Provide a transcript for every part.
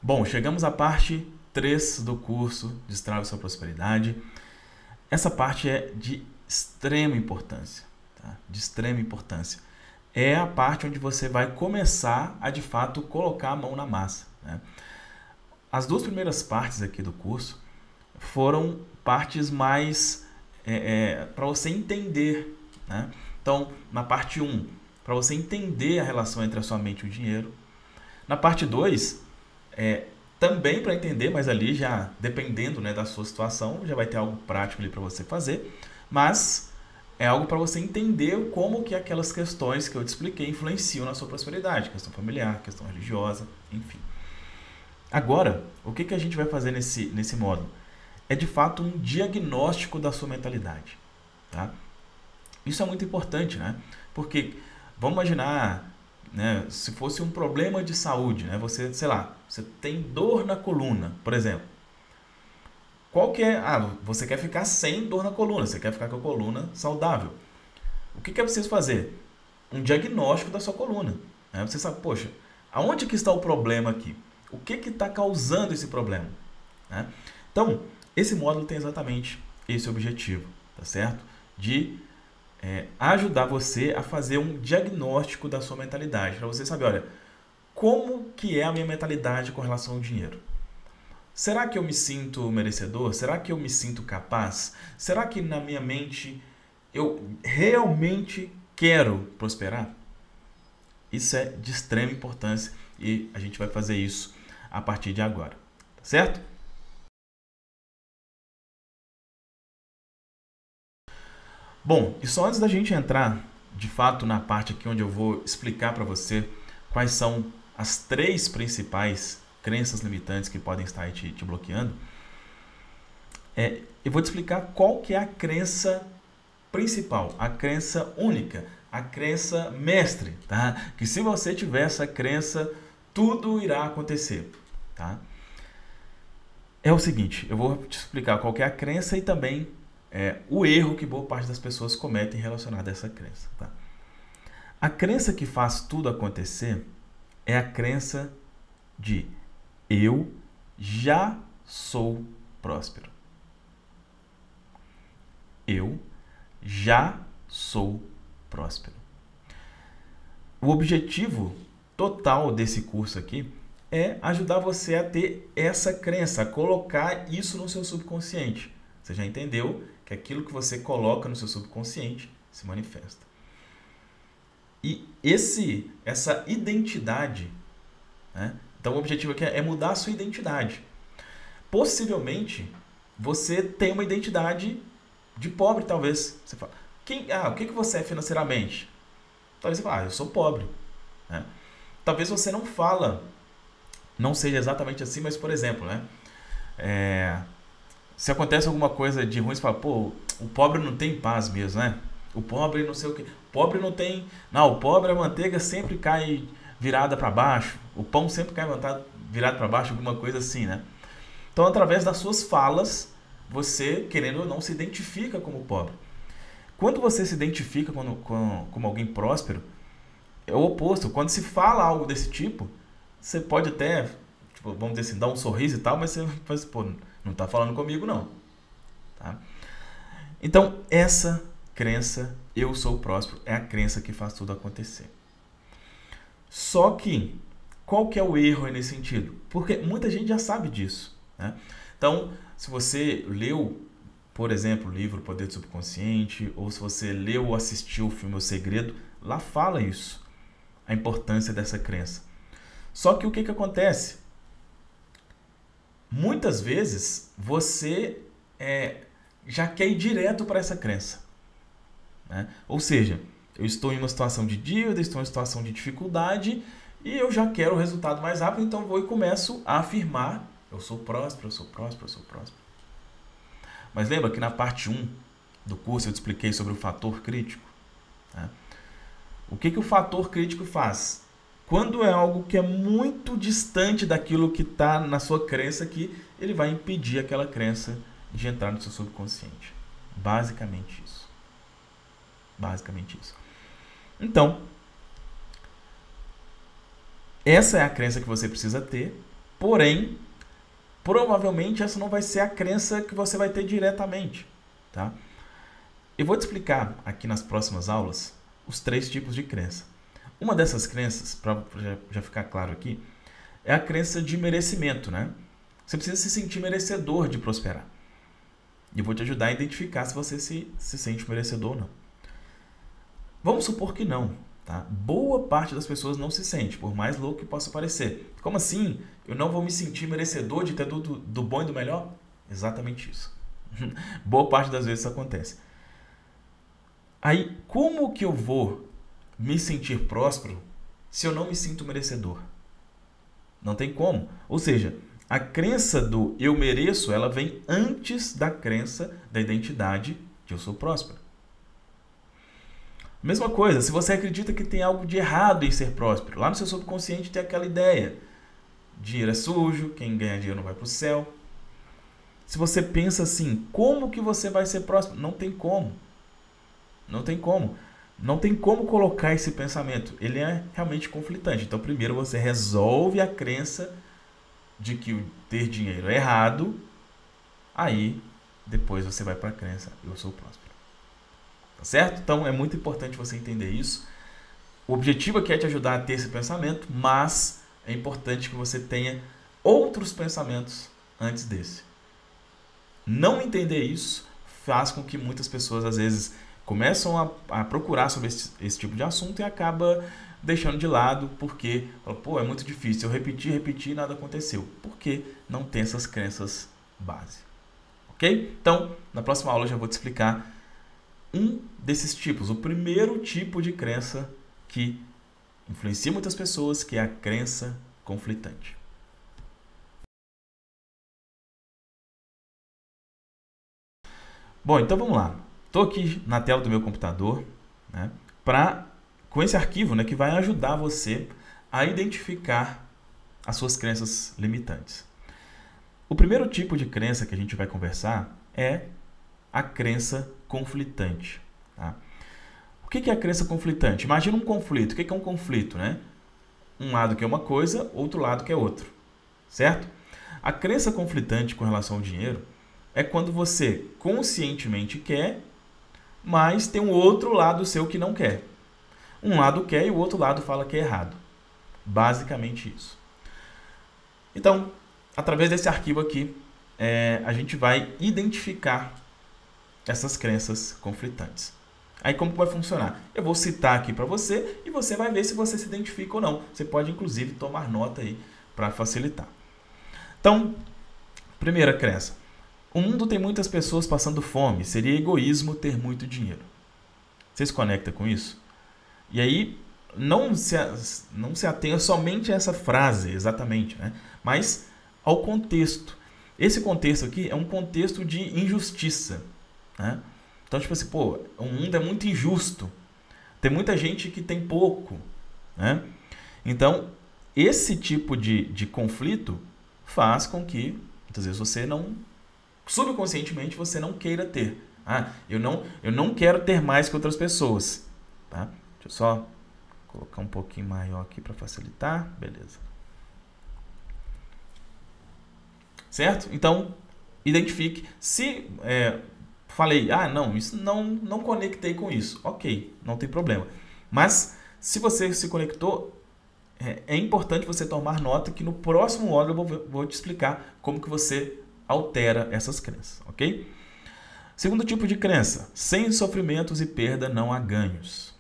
Bom, chegamos à parte 3 do curso Destrave Sua Prosperidade. Essa parte é de extrema importância, tá? De extrema importância. É a parte onde você vai começar a, de fato, colocar a mão na massa, né? As 2 primeiras partes aqui do curso foram partes mais para você entender, né? Então, na parte 1, para você entender a relação entre a sua mente e o dinheiro. Na parte 2, também para entender, mas ali já dependendo, né, da sua situação, já vai ter algo prático ali para você fazer, mas é algo para você entender como que aquelas questões que eu te expliquei influenciam na sua prosperidade, questão familiar, questão religiosa, enfim. Agora, o que a gente vai fazer nesse módulo? É de fato um diagnóstico da sua mentalidade, tá? Isso é muito importante, né? Porque vamos imaginar, né, se fosse um problema de saúde, né? Você, sei lá, você tem dor na coluna, por exemplo. Qual que é? Você quer ficar sem dor na coluna, você quer ficar com a coluna saudável. O que é preciso fazer? Um diagnóstico da sua coluna, né? Você sabe, poxa, aonde que está o problema aqui? O que está causando esse problema, né? Então, esse módulo tem exatamente esse objetivo, tá certo? De ajudar você a fazer um diagnóstico da sua mentalidade, para você saber, olha, como que é a minha mentalidade com relação ao dinheiro? Será que eu me sinto merecedor? Será que eu me sinto capaz? Será que na minha mente eu realmente quero prosperar? Isso é de extrema importância e a gente vai fazer isso a partir de agora, tá certo? Bom, e só antes da gente entrar de fato na parte aqui onde eu vou explicar para você quais são as 3 principais crenças limitantes que podem estar aí te bloqueando, eu vou te explicar qual que é a crença principal, a crença única, a crença mestre, tá? Que se você tiver essa crença, tudo irá acontecer, tá? É o seguinte, eu vou te explicar qual que é a crença e também o erro que boa parte das pessoas cometem relacionado a essa crença, tá? A crença que faz tudo acontecer é a crença de eu já sou próspero. Eu já sou próspero. O objetivo total desse curso aqui é ajudar você a ter essa crença, a colocar isso no seu subconsciente. Você já entendeu que aquilo que você coloca no seu subconsciente se manifesta. E essa identidade, né? Então o objetivo aqui é mudar a sua identidade. Possivelmente você tem uma identidade de pobre, talvez. Você fala, o que você é financeiramente? Talvez você fale, eu sou pobre, né? Talvez você não fala, não seja exatamente assim, mas por exemplo, né? Se acontece alguma coisa de ruim, você fala, pô, o pobre não tem paz mesmo, né? O pobre não sei o que. O pobre não tem. Não, o pobre a manteiga sempre cai virada para baixo. O pão sempre cai virado para baixo, alguma coisa assim, né? Então, através das suas falas, você, querendo ou não, se identifica como pobre. Quando você se identifica como alguém próspero, é o oposto. Quando se fala algo desse tipo, você pode até, tipo, vamos dizer assim, dar um sorriso e tal, mas você faz, pô, não está falando comigo não. Tá? Então, essa crença, eu sou próspero, é a crença que faz tudo acontecer. Só que, qual que é o erro aí nesse sentido? Porque muita gente já sabe disso, né? Então, se você leu, por exemplo, o livro Poder do Subconsciente, ou se você leu ou assistiu o filme O Segredo, lá fala isso, a importância dessa crença. Só que o que acontece? Muitas vezes você já quer ir direto para essa crença, né? Ou seja, eu estou em uma situação de dívida, estou em uma situação de dificuldade e eu já quero o resultado mais rápido, então vou e começo a afirmar, eu sou próspero, eu sou próspero, eu sou próspero. Mas lembra que na parte 1 do curso eu te expliquei sobre o fator crítico, né? O que o fator crítico faz? Quando é algo que é muito distante daquilo que está na sua crença aqui, ele vai impedir aquela crença de entrar no seu subconsciente. Basicamente isso. Basicamente isso. Então, essa é a crença que você precisa ter, Porém, provavelmente essa não vai ser a crença que você vai ter diretamente, tá? Eu vou te explicar aqui nas próximas aulas os 3 tipos de crença. Uma dessas crenças, para já ficar claro aqui, é a crença de merecimento, né? Você precisa se sentir merecedor de prosperar. E eu vou te ajudar a identificar se você se sente merecedor ou não. Vamos supor que não, tá? Boa parte das pessoas não se sente, por mais louco que possa parecer. Como assim? Eu não vou me sentir merecedor de ter tudo do bom e do melhor? Exatamente isso. Boa parte das vezes isso acontece. Aí, como que eu vou me sentir próspero se eu não me sinto merecedor? Não tem como. Ou seja, a crença do eu mereço, ela vem antes da crença da identidade de eu sou próspero. Mesma coisa, se você acredita que tem algo de errado em ser próspero, lá no seu subconsciente tem aquela ideia: dinheiro é sujo, quem ganha dinheiro não vai para o céu. Se você pensa assim, como que você vai ser próspero? Não tem como. Não tem como. Não tem como colocar esse pensamento. Ele é realmente conflitante. Então, primeiro você resolve a crença de que o ter dinheiro é errado. Aí, depois você vai para a crença: eu sou próspero. Tá certo? Então, é muito importante você entender isso. O objetivo aqui é te ajudar a ter esse pensamento, mas é importante que você tenha outros pensamentos antes desse. Não entender isso faz com que muitas pessoas, às vezes, começam a procurar sobre esse tipo de assunto e acaba deixando de lado porque, pô, é muito difícil, eu repeti e nada aconteceu. Porque não tem essas crenças base. Ok? Então, na próxima aula eu já vou te explicar um desses tipos. O primeiro tipo de crença que influencia muitas pessoas, que é a crença conflitante. Bom, então vamos lá. Estou aqui na tela do meu computador, né, com esse arquivo, né, que vai ajudar você a identificar as suas crenças limitantes. O primeiro tipo de crença que a gente vai conversar é a crença conflitante. Tá? O que é a crença conflitante? Imagina um conflito. O que é um conflito? Né? Um lado quer uma coisa, outro lado quer outro. Certo? A crença conflitante com relação ao dinheiro é quando você conscientemente quer, mas tem um outro lado seu que não quer. Um lado quer e o outro lado fala que é errado. Basicamente isso. Então, através desse arquivo aqui, a gente vai identificar essas crenças conflitantes. Aí como que vai funcionar? Eu vou citar aqui para você e você vai ver se você se identifica ou não. Você pode, inclusive, tomar nota aí para facilitar. Então, primeira crença. O mundo tem muitas pessoas passando fome. Seria egoísmo ter muito dinheiro. Você se conecta com isso? E aí, não se atenha somente a essa frase, exatamente, né? Mas ao contexto. Esse contexto aqui é um contexto de injustiça. Né? Então, tipo assim, pô, o mundo é muito injusto. Tem muita gente que tem pouco. Né? Então, esse tipo de conflito faz com que, muitas vezes, você não, subconscientemente, você não queira ter. Eu não quero ter mais que outras pessoas. Tá? Deixa eu só colocar um pouquinho maior aqui para facilitar. Beleza. Certo? Então, identifique. Se falei, não, isso não conectei com isso. Ok, não tem problema. Mas, se você se conectou, é importante você tomar nota que no próximo módulo eu vou te explicar como que você altera essas crenças, ok? Segundo tipo de crença, sem sofrimentos e perda não há ganhos.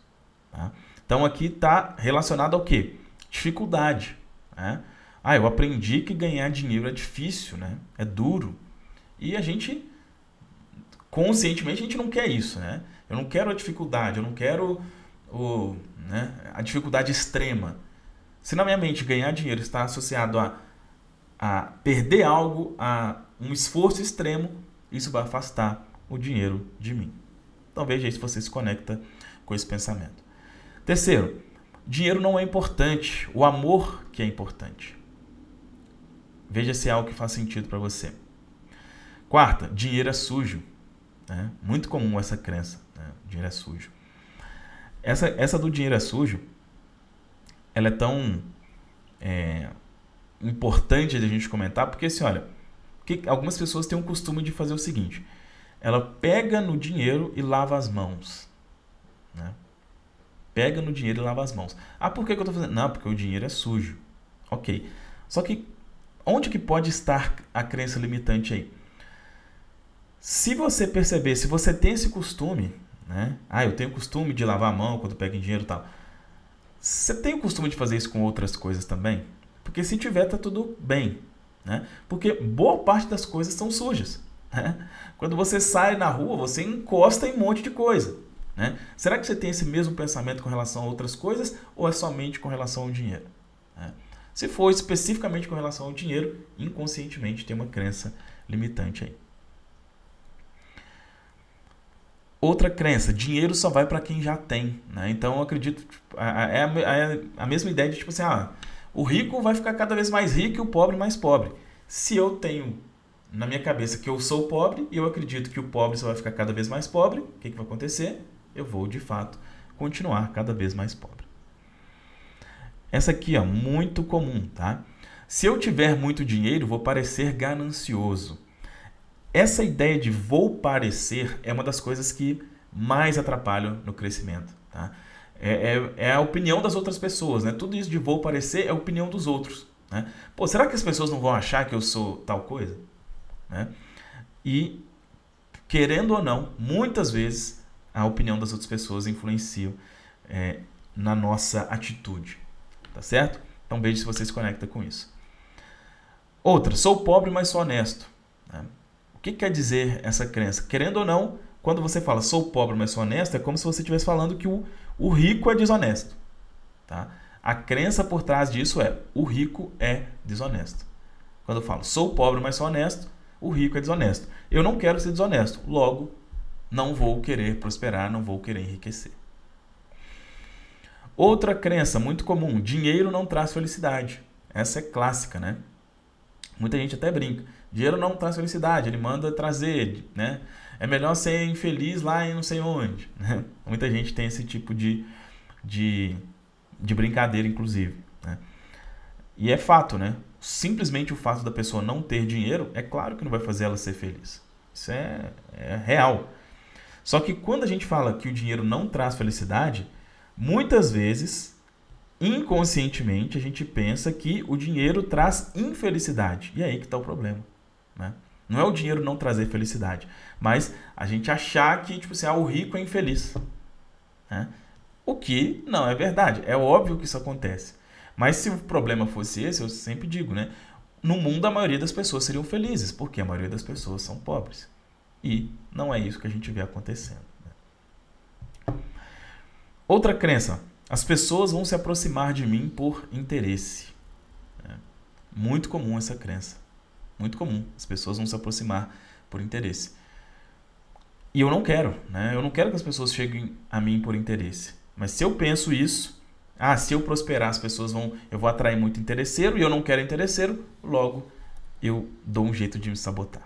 Tá? Então, aqui está relacionado ao quê? Dificuldade. Né? Eu aprendi que ganhar dinheiro é difícil, né? É duro. E a gente, conscientemente, a gente não quer isso, né? Eu não quero a dificuldade, eu não quero a dificuldade extrema. Se na minha mente ganhar dinheiro está associado a perder algo, a um esforço extremo, isso vai afastar o dinheiro de mim. Então veja aí se você se conecta com esse pensamento. Terceiro, dinheiro não é importante, o amor que é importante. Veja se é algo que faz sentido para você. Quarta, dinheiro é sujo. Né? Muito comum essa crença, né? Dinheiro é sujo. Essa do dinheiro é sujo, ela é tão importante de a gente comentar, porque assim, olha, algumas pessoas têm um costume de fazer o seguinte: ela pega no dinheiro e lava as mãos, né? Pega no dinheiro e lava as mãos. Ah, por que eu estou fazendo? Não, porque o dinheiro é sujo. Ok. Só que onde que pode estar a crença limitante aí? Se você perceber, se você tem esse costume, né? Ah, eu tenho o costume de lavar a mão quando pego em dinheiro e tal. Você tem o costume de fazer isso com outras coisas também? Porque se tiver, tá tudo bem, né? Porque boa parte das coisas são sujas, né? Quando você sai na rua, você encosta em um monte de coisa, né? Será que você tem esse mesmo pensamento com relação a outras coisas ou é somente com relação ao dinheiro, né? Se for especificamente com relação ao dinheiro, inconscientemente tem uma crença limitante aí. Outra crença: dinheiro só vai para quem já tem, né? Então eu acredito, é a mesma ideia de tipo assim, o rico vai ficar cada vez mais rico e o pobre mais pobre. Se eu tenho na minha cabeça que eu sou pobre e eu acredito que o pobre só vai ficar cada vez mais pobre, o que vai acontecer? Eu vou, de fato, continuar cada vez mais pobre. Essa aqui, muito comum, tá? Se eu tiver muito dinheiro, vou parecer ganancioso. Essa ideia de vou parecer é uma das coisas que mais atrapalham no crescimento, tá? É a opinião das outras pessoas, né? Tudo isso de vou parecer é a opinião dos outros, né? Pô, será que as pessoas não vão achar que eu sou tal coisa, né? E, querendo ou não, muitas vezes a opinião das outras pessoas influencia na nossa atitude, tá certo? Então veja se você se conecta com isso. Outra: sou pobre, mas sou honesto, né? O que quer dizer essa crença? Querendo ou não, quando você fala sou pobre, mas sou honesto, é como se você estivesse falando que o rico é desonesto, tá? A crença por trás disso é: o rico é desonesto. Quando eu falo sou pobre, mas sou honesto, o rico é desonesto. Eu não quero ser desonesto, logo não vou querer prosperar, não vou querer enriquecer. Outra crença muito comum: dinheiro não traz felicidade. Essa é clássica, né? Muita gente até brinca: dinheiro não traz felicidade, ele manda trazer, né? É melhor ser infeliz lá em não sei onde, né? Muita gente tem esse tipo de brincadeira, inclusive, né? E é fato, né? Simplesmente o fato da pessoa não ter dinheiro, é claro que não vai fazer ela ser feliz. Isso é real. Só que quando a gente fala que o dinheiro não traz felicidade, muitas vezes, inconscientemente, a gente pensa que o dinheiro traz infelicidade. E é aí que está o problema, né? Não é o dinheiro não trazer felicidade, mas a gente achar que tipo assim, o rico é infeliz, né? O que não é verdade. É óbvio que isso acontece. Mas se o problema fosse esse, eu sempre digo, né? No mundo a maioria das pessoas seriam felizes, porque a maioria das pessoas são pobres. E não é isso que a gente vê acontecendo, né? Outra crença: as pessoas vão se aproximar de mim por interesse. Muito comum essa crença. Muito comum. As pessoas vão se aproximar por interesse. E eu não quero, né? Eu não quero que as pessoas cheguem a mim por interesse. Mas se eu penso isso, se eu prosperar, as pessoas eu vou atrair muito interesseiro e eu não quero interesseiro, logo eu dou um jeito de me sabotar.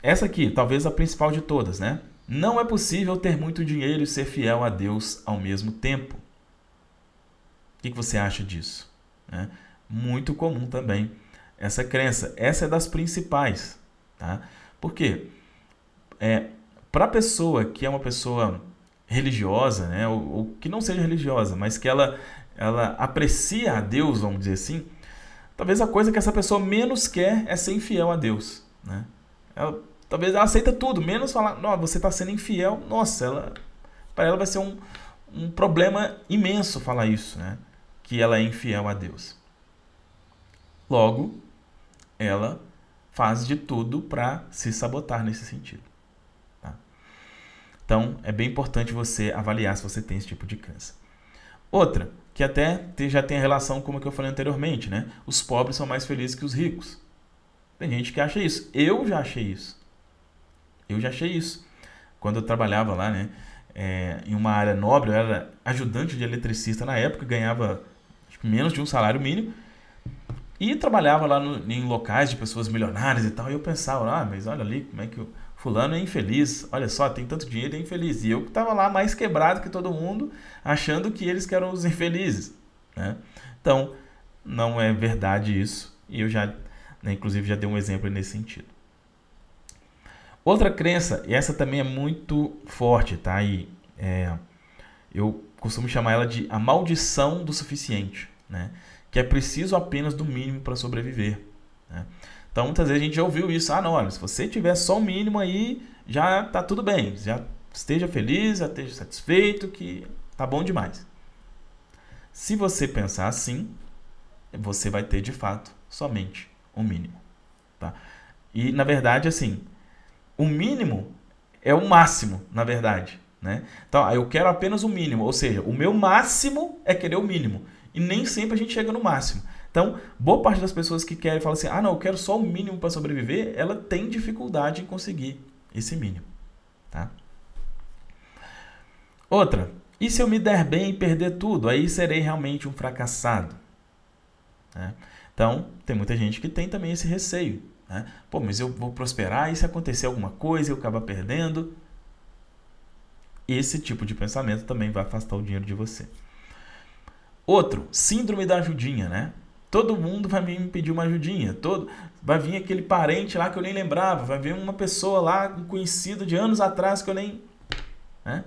Essa aqui, talvez a principal de todas, né? Não é possível ter muito dinheiro e ser fiel a Deus ao mesmo tempo. O que você acha disso, né? Muito comum também essa crença. Essa é das principais, tá? Por quê? Para a pessoa que é uma pessoa religiosa, né? Ou que não seja religiosa, mas que ela aprecia a Deus, vamos dizer assim, talvez a coisa que essa pessoa menos quer é ser infiel a Deus, né? Talvez ela aceita tudo, menos falar, não, você está sendo infiel. Nossa, para ela vai ser um problema imenso falar isso, né? Que ela é infiel a Deus. Logo, ela faz de tudo para se sabotar nesse sentido, tá? Então, é bem importante você avaliar se você tem esse tipo de crença. Outra, que até já tem a relação com o que eu falei anteriormente, né? Os pobres são mais felizes que os ricos. Tem gente que acha isso. Eu já achei isso. Quando eu trabalhava lá, né, em uma área nobre, eu era ajudante de eletricista na época, ganhava menos de um salário mínimo e trabalhava lá em locais de pessoas milionárias e tal. E eu pensava, mas olha ali como é que o fulano é infeliz. Olha só, tem tanto dinheiro e é infeliz. E eu que estava lá mais quebrado que todo mundo, achando que eles que eram os infelizes, né? Então, não é verdade isso. E eu já, né, inclusive, já dei um exemplo nesse sentido. Outra crença, e essa também é muito forte, tá? E eu costumo chamar ela de a maldição do suficiente, né? Que é preciso apenas do mínimo para sobreviver, né? Então, muitas vezes a gente já ouviu isso. Ah, não, olha, se você tiver só o mínimo aí, já tá tudo bem. Já esteja feliz, já esteja satisfeito, que tá bom demais. Se você pensar assim, você vai ter, de fato, somente o mínimo, tá? E, na verdade, assim, o mínimo é o máximo, na verdade, né? Então, eu quero apenas o mínimo, ou seja, o meu máximo é querer o mínimo. E nem sempre a gente chega no máximo. Então, boa parte das pessoas que querem falar assim, ah, não, eu quero só o mínimo para sobreviver, ela tem dificuldade em conseguir esse mínimo, tá? Outra, e se eu me der bem e perder tudo? Aí serei realmente um fracassado, né? Então, tem muita gente que tem também esse receio, né? Pô, mas eu vou prosperar e se acontecer alguma coisa eu acabar perdendo? Esse tipo de pensamento também vai afastar o dinheiro de você. Outro, síndrome da ajudinha, né? Todo mundo vai vir me pedir uma ajudinha. Vai vir aquele parente lá que eu nem lembrava. Vai vir uma pessoa lá, um conhecido de anos atrás que eu nem... né?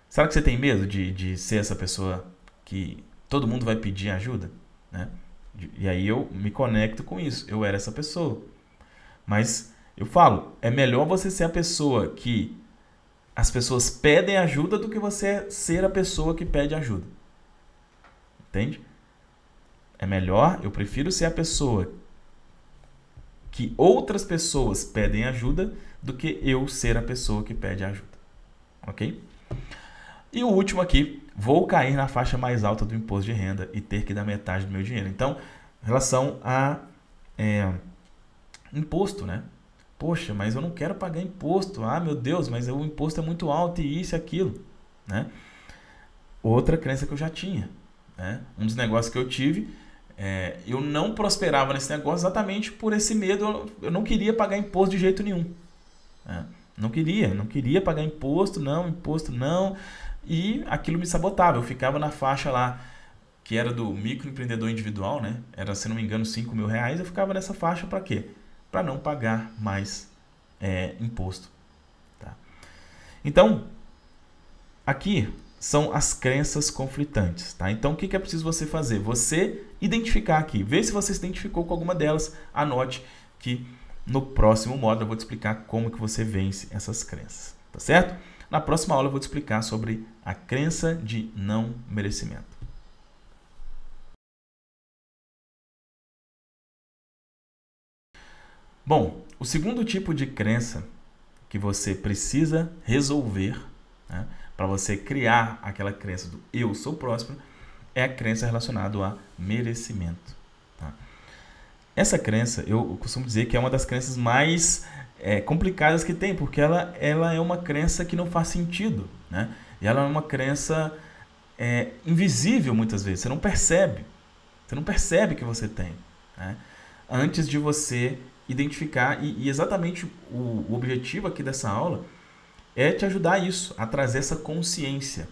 Será que você tem medo de ser essa pessoa que todo mundo vai pedir ajuda, né? E aí eu me conecto com isso. Eu era essa pessoa. Mas eu falo, é melhor você ser a pessoa que as pessoas pedem ajuda do que você ser a pessoa que pede ajuda. Entende? É melhor, eu prefiro ser a pessoa que outras pessoas pedem ajuda do que eu ser a pessoa que pede ajuda. Ok? E o último aqui, vou cair na faixa mais alta do imposto de renda e ter que dar metade do meu dinheiro. Então, em relação a imposto, né? Poxa, mas eu não quero pagar imposto. Ah, meu Deus, mas o imposto é muito alto e isso e aquilo, né? Outra crença que eu já tinha, né? Um dos negócios que eu tive, eu não prosperava nesse negócio exatamente por esse medo. Eu não queria pagar imposto de jeito nenhum, né? Não queria pagar imposto não. E aquilo me sabotava. Eu ficava na faixa lá, que era do microempreendedor individual, né? Era, se não me engano, R$5.000. Eu ficava nessa faixa para quê? Para não pagar mais imposto, tá? Então, aqui são as crenças conflitantes, tá? Então, o que é preciso você fazer? Você identificar aqui, ver se você se identificou com alguma delas. Anote que no próximo módulo eu vou te explicar como que você vence essas crenças, tá certo? Na próxima aula eu vou te explicar sobre a crença de não merecimento. Bom, o segundo tipo de crença que você precisa resolver, né, para você criar aquela crença do eu sou próspero, é a crença relacionada a merecimento, tá? Essa crença, eu costumo dizer que é uma das crenças mais complicadas que tem, porque ela é uma crença que não faz sentido, né? E ela é uma crença invisível muitas vezes, você não percebe que você tem, né? Antes de você identificar, e exatamente o objetivo aqui dessa aula é te ajudar a isso, a trazer essa consciência,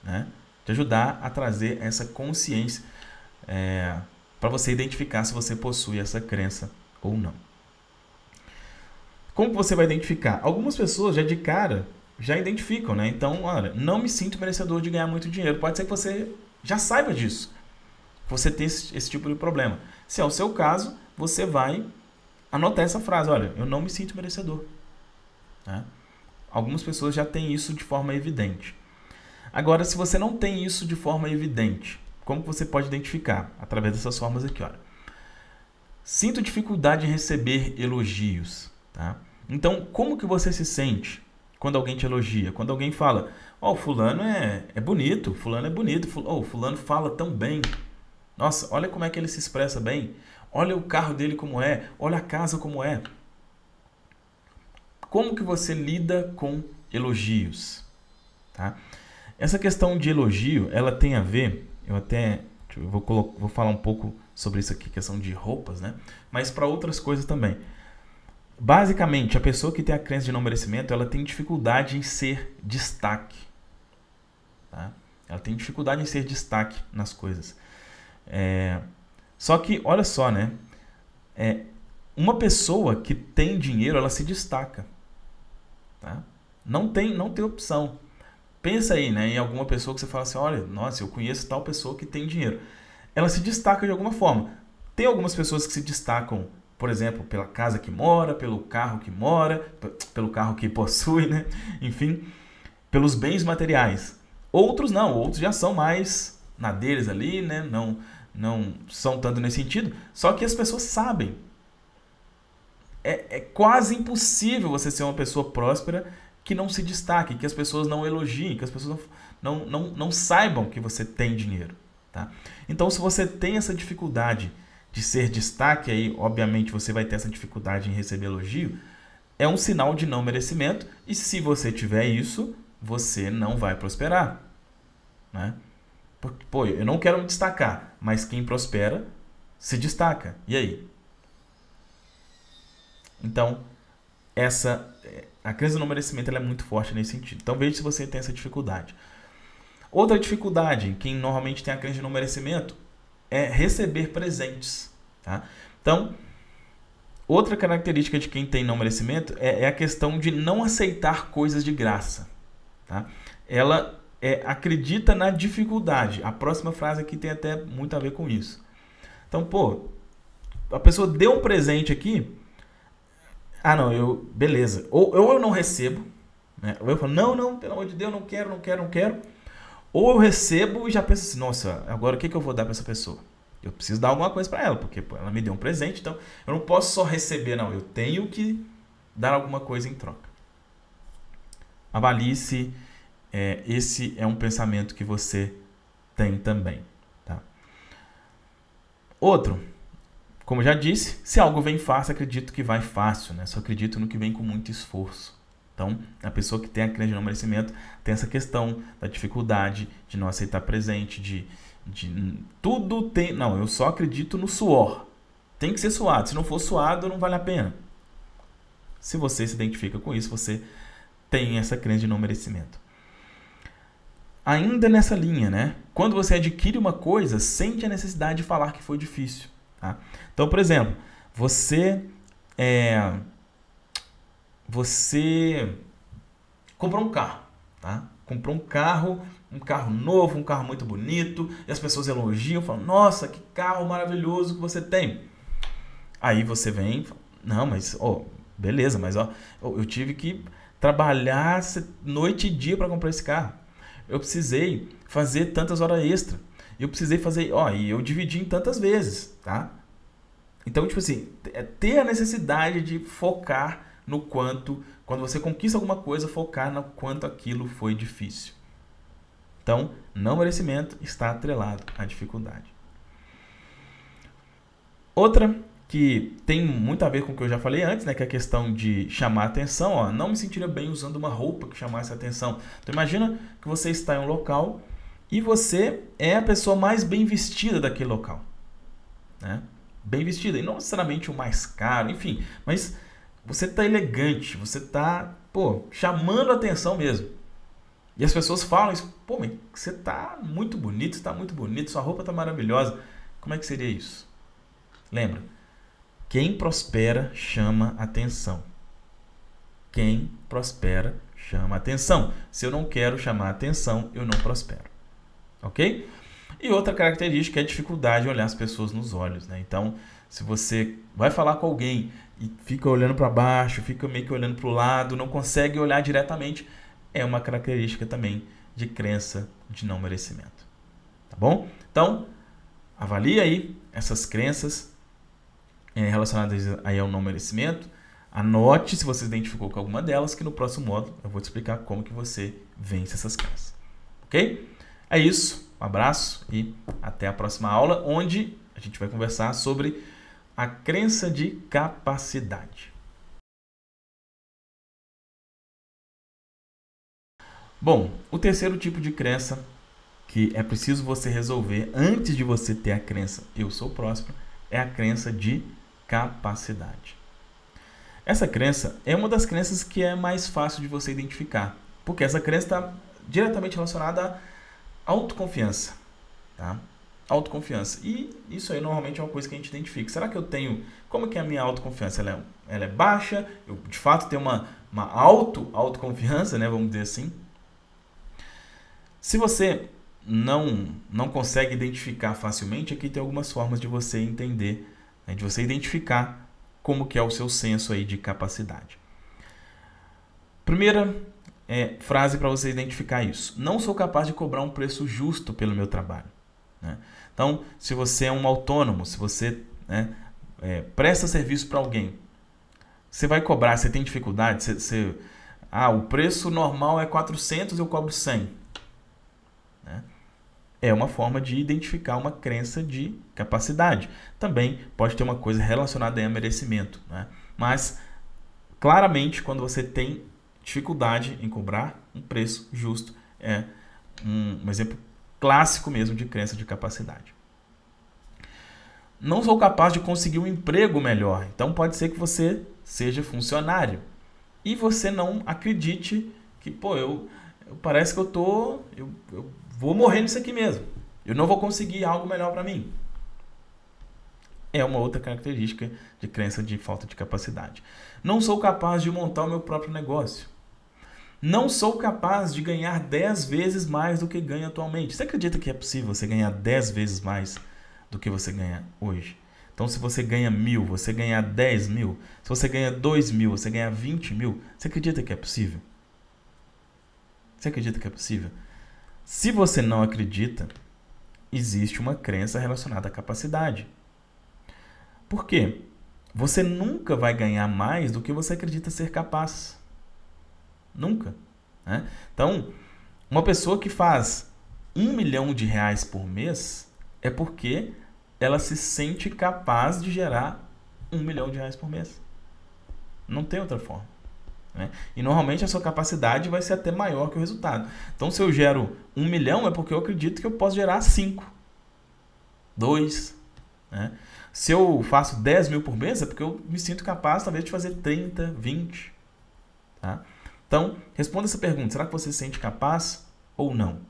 né? Te ajudar a trazer essa consciência para você identificar se você possui essa crença ou não. Como você vai identificar? Algumas pessoas já de cara já identificam, né? Então, olha, não me sinto merecedor de ganhar muito dinheiro. Pode ser que você já saiba disso, você tem esse tipo de problema. Se é o seu caso, você vai anotar essa frase, olha, eu não me sinto merecedor, né? Algumas pessoas já têm isso de forma evidente. Agora, se você não tem isso de forma evidente, como você pode identificar? Através dessas formas aqui, olha. Sinto dificuldade em receber elogios, tá? Então, como que você se sente quando alguém te elogia? Quando alguém fala, ó, fulano é bonito, fulano é bonito, fulano fala tão bem. Nossa, olha como é que ele se expressa bem. Olha o carro dele como é, olha a casa como é. Como que você lida com elogios, tá? Essa questão de elogio, ela tem a ver, eu vou falar um pouco sobre isso aqui, questão de roupas, né? Mas para outras coisas também. Basicamente, a pessoa que tem a crença de não merecimento, ela tem dificuldade em ser destaque, tá? Ela tem dificuldade em ser destaque nas coisas. Só que, olha só, né? Uma pessoa que tem dinheiro, ela se destaca. Tá? Não tem opção. Pensa aí, né, em alguma pessoa que você fala assim, olha, nossa, eu conheço tal pessoa que tem dinheiro. Ela se destaca de alguma forma. Tem algumas pessoas que se destacam, por exemplo, pela casa que mora, pelo carro que mora, pelo carro que possui, né? Enfim, pelos bens materiais. Outros não, outros já são mais na deles ali, né? Não são tanto nesse sentido. Só que as pessoas sabem. É quase impossível você ser uma pessoa próspera que não se destaque, que as pessoas não elogiem, que as pessoas não saibam que você tem dinheiro. Tá? Então, se você tem essa dificuldade de ser destaque, aí obviamente você vai ter essa dificuldade em receber elogio, é um sinal de não merecimento, e se você tiver isso, você não vai prosperar. Né? Porque, pô, eu não quero me destacar, mas quem prospera se destaca. E aí? Então, a crença do não merecimento ela é muito forte nesse sentido. Então, veja se você tem essa dificuldade. Outra dificuldade, quem normalmente tem a crença de não merecimento, é receber presentes. Tá? Então, outra característica de quem tem não merecimento é a questão de não aceitar coisas de graça. Tá? Ela acredita na dificuldade. A próxima frase aqui tem até muito a ver com isso. Então, pô, a pessoa deu um presente aqui, beleza. Ou eu não recebo, né? Ou eu falo, não, pelo amor de Deus, não quero. Ou eu recebo e já penso assim, nossa, agora o que eu vou dar para essa pessoa? Eu preciso dar alguma coisa para ela, porque ela me deu um presente, então eu não posso só receber, não. Eu tenho que dar alguma coisa em troca. Avalie se esse é um pensamento que você tem também. Tá? Outro, como já disse, se algo vem fácil, acredito que vai fácil. Né? Só acredito no que vem com muito esforço. Então, a pessoa que tem a crença de não merecimento tem essa questão da dificuldade de não aceitar presente, de tudo tem... Não, eu só acredito no suor. Tem que ser suado. Se não for suado, não vale a pena. Se você se identifica com isso, você tem essa crença de não merecimento. Ainda nessa linha, né? Quando você adquire uma coisa, sente a necessidade de falar que foi difícil. Tá? Então, por exemplo, você comprou um carro, tá? Comprou um carro novo, um carro muito bonito, e as pessoas elogiam, falam, nossa, que carro maravilhoso que você tem. Aí você vem e fala, não, mas, beleza, mas eu tive que trabalhar noite e dia para comprar esse carro. Eu precisei fazer tantas horas extra. Eu precisei fazer, e eu dividi em tantas vezes, tá? Então, tipo assim, ter a necessidade de focar no quanto, quando você conquista alguma coisa, focar no quanto aquilo foi difícil. Então, não merecimento está atrelado à dificuldade. Outra que tem muito a ver com o que eu já falei antes, né, que é a questão de chamar atenção. Não me sentiria bem usando uma roupa que chamasse atenção. Então, imagina que você está em um local e você é a pessoa mais bem vestida daquele local. Né? Bem vestida, e não necessariamente o mais caro, enfim, mas você está elegante, você está, chamando a atenção mesmo. E as pessoas falam isso, mas você está muito bonito, sua roupa está maravilhosa. Como é que seria isso? Lembra? Quem prospera chama atenção. Quem prospera chama atenção. Se eu não quero chamar atenção, eu não prospero. Ok? E outra característica é a dificuldade de olhar as pessoas nos olhos. Né? Então, se você vai falar com alguém e fica olhando para baixo, fica meio que olhando para o lado, não consegue olhar diretamente, é uma característica também de crença de não merecimento. Tá bom? Então, avalie aí essas crenças relacionadas aí ao não merecimento. Anote se você se identificou com alguma delas, que no próximo módulo eu vou te explicar como que você vence essas crenças. Ok? É isso. Um abraço e até a próxima aula, onde a gente vai conversar sobre a crença de capacidade. Bom, o terceiro tipo de crença que é preciso você resolver antes de você ter a crença eu sou próspero é a crença de capacidade. Essa crença é uma das crenças que é mais fácil de você identificar, porque essa crença está diretamente relacionada à autoconfiança. Tá? autoconfiança. E isso aí normalmente é uma coisa que a gente identifica. Será que eu tenho... Como que é a minha autoconfiança? Ela é baixa? Eu, de fato, tenho uma autoconfiança, né? Vamos dizer assim. Se você não consegue identificar facilmente, aqui tem algumas formas de você entender, né? De você identificar como que é o seu senso aí de capacidade. Primeira frase para você identificar isso. Não sou capaz de cobrar um preço justo pelo meu trabalho. Né? Então, se você é um autônomo, se você presta serviço para alguém, você vai cobrar, você tem dificuldade, o preço normal é 400, eu cobro 100. Né? É uma forma de identificar uma crença de capacidade. Também pode ter uma coisa relacionada a merecimento. Né? Mas, claramente, quando você tem dificuldade em cobrar um preço justo, é um exemplo clássico mesmo de crença de capacidade. Não sou capaz de conseguir um emprego melhor. Então pode ser que você seja funcionário e você não acredite que, parece que eu vou morrer nisso aqui mesmo. Eu não vou conseguir algo melhor para mim. É uma outra característica de crença de falta de capacidade. Não sou capaz de montar o meu próprio negócio. Não sou capaz de ganhar 10 vezes mais do que ganho atualmente. Você acredita que é possível você ganhar 10 vezes mais do que você ganha hoje? Então, se você ganha 1.000, você ganhar 10 mil, se você ganha 2 mil, você ganhar 20 mil, você acredita que é possível? Você acredita que é possível? Se você não acredita, existe uma crença relacionada à capacidade. Por quê? Você nunca vai ganhar mais do que você acredita ser capaz. Nunca. Né? Então, uma pessoa que faz R$1 milhão por mês é porque ela se sente capaz de gerar R$1 milhão por mês. Não tem outra forma. Né? E normalmente a sua capacidade vai ser até maior que o resultado. Então, se eu gero 1 milhão é porque eu acredito que eu posso gerar 5, 2. Né? Se eu faço 10 mil por mês é porque eu me sinto capaz talvez de fazer 30, 20. Tá? Então, responda essa pergunta. Será que você se sente capaz ou não?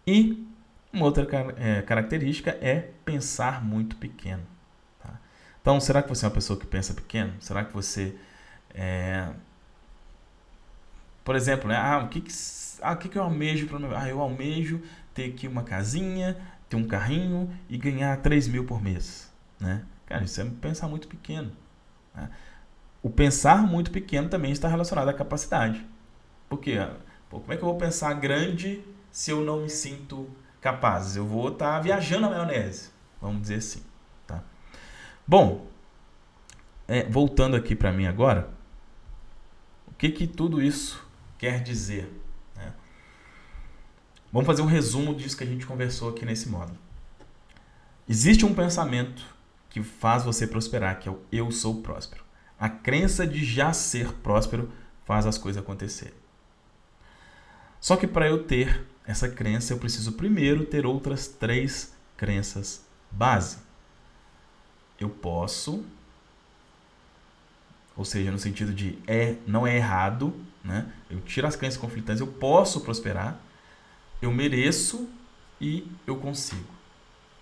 E uma outra característica é pensar muito pequeno. Tá? Então, será que você é uma pessoa que pensa pequeno? Será que você... Por exemplo, né? O que eu almejo para o meu... eu almejo ter aqui uma casinha, ter um carrinho e ganhar 3 mil por mês. Né? Cara, isso é pensar muito pequeno. Né? O pensar muito pequeno também está relacionado à capacidade. Por quê? Como é que eu vou pensar grande se eu não me sinto capaz? Eu vou estar viajando na maionese, vamos dizer assim. Tá? Bom, voltando aqui para mim agora, o que tudo isso quer dizer? Né? Vamos fazer um resumo disso que a gente conversou aqui nesse módulo. Existe um pensamento que faz você prosperar, que é o eu sou próspero. A crença de já ser próspero faz as coisas acontecerem. Só que para eu ter essa crença, eu preciso primeiro ter outras 3 crenças base. Eu posso, ou seja, no sentido de não é errado, né? Eu tiro as crenças conflitantes, eu posso prosperar, eu mereço e eu consigo.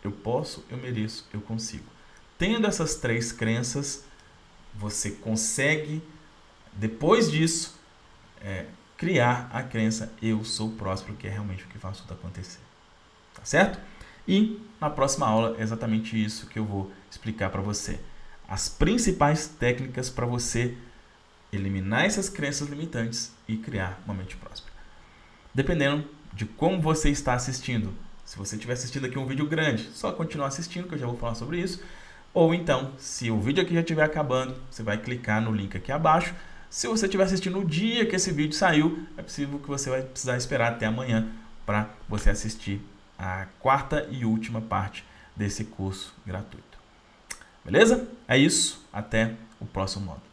Eu posso, eu mereço, eu consigo. Tendo essas 3 crenças, você consegue, depois disso, criar a crença eu sou próspero, que é realmente o que faz tudo acontecer. Tá certo? E na próxima aula é exatamente isso que eu vou explicar para você. As principais técnicas para você eliminar essas crenças limitantes e criar uma mente próspera. Dependendo de como você está assistindo, se você estiver assistindo aqui um vídeo grande, só continuar assistindo que eu já vou falar sobre isso. Ou então, se o vídeo aqui já estiver acabando, você vai clicar no link aqui abaixo. Se você estiver assistindo no dia que esse vídeo saiu, é possível que você vai precisar esperar até amanhã para você assistir a 4ª e última parte desse curso gratuito. Beleza? É isso. Até o próximo módulo.